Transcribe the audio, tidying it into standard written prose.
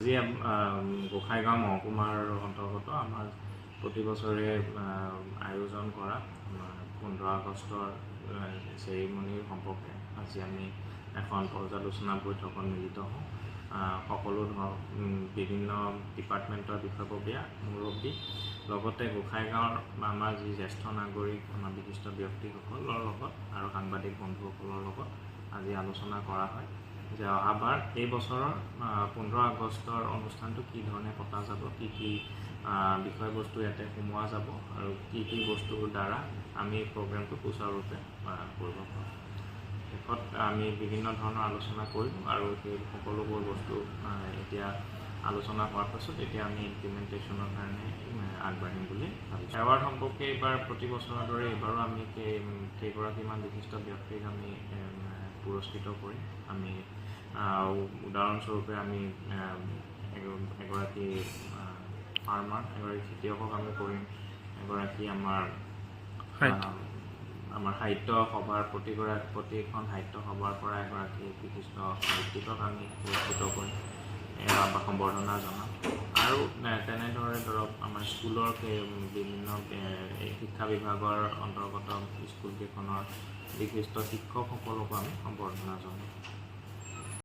আজি গোসাইগাঁও মহকুমাৰ অন্তৰ্গত আমাৰ প্ৰতি বছৰে আয়োজন কৰা 15 আগষ্টৰ চেৰিমনিৰ সম্পৰ্কে আজি আমি এখন পৰ্যালোচনা বৈঠকত মিলিত হওঁ। সকলো বিভিন্ন ডিপাৰ্টমেণ্টৰ বিষয়ববীয়া মুৰব্বী লগতে গোসাইগাঁৱৰ আমাৰ যি জ্যেষ্ঠ নাগৰিক আমাৰ বিশিষ্ট ব্যক্তিসকলৰ লগত আৰু সাংবাদিক বন্ধুসকলৰ লগত আজি আলোচনা কৰা হয় যে অহাবাৰ এই বছৰৰ 15 আগষ্টৰ অনুষ্ঠানটো কি ধৰণে পতা যাব, কি কি বিষয়বস্তু ইয়াতে সোমোৱা যাব আৰু কি কি বস্তুৰ দ্বাৰা আমি প্ৰগ্ৰেমটো সুচাৰুৰূপে কৰিব পাৰোঁ। শেষত আমি বিভিন্ন ধৰণৰ আলোচনা কৰিম আৰু সেই সকলোবোৰ বস্তু এতিয়া আলোচনা হোৱাৰ পাছত এতিয়া আমি ইমপ্লিমেণ্টেশ্যনৰ কাৰণে আগবাঢ়িম বুলি ভাবিছোঁ। এৱাৰ্ড সম্পৰ্কে এইবাৰ প্ৰতি বছৰৰ দৰে এইবাৰো আমি কেইগৰাকীমান বিশিষ্ট ব্যক্তিক আমি পুৰস্কৃত কৰিম। আমি উদাহৰণস্বৰূপে আমি এগৰাকী ফাৰ্মাৰ, এগৰাকী খেতিয়কক আমি কৰিম, এগৰাকী আমাৰ সাহিত্য সভাৰ প্ৰতিখন সাহিত্য সভাৰ পৰা এগৰাকী বিশিষ্ট সাহিত্যিকক আমি পুৰস্কৃত কৰিম, সম্বৰ্ধনা জনাম। আৰু তেনেদৰে ধৰক আমাৰ স্কুলৰ বিভিন্ন শিক্ষা বিভাগৰ অন্তৰ্গত স্কুলকেইখনৰ বিশিষ্ট শিক্ষকসকলকো আমি সম্বৰ্ধনা জনাম।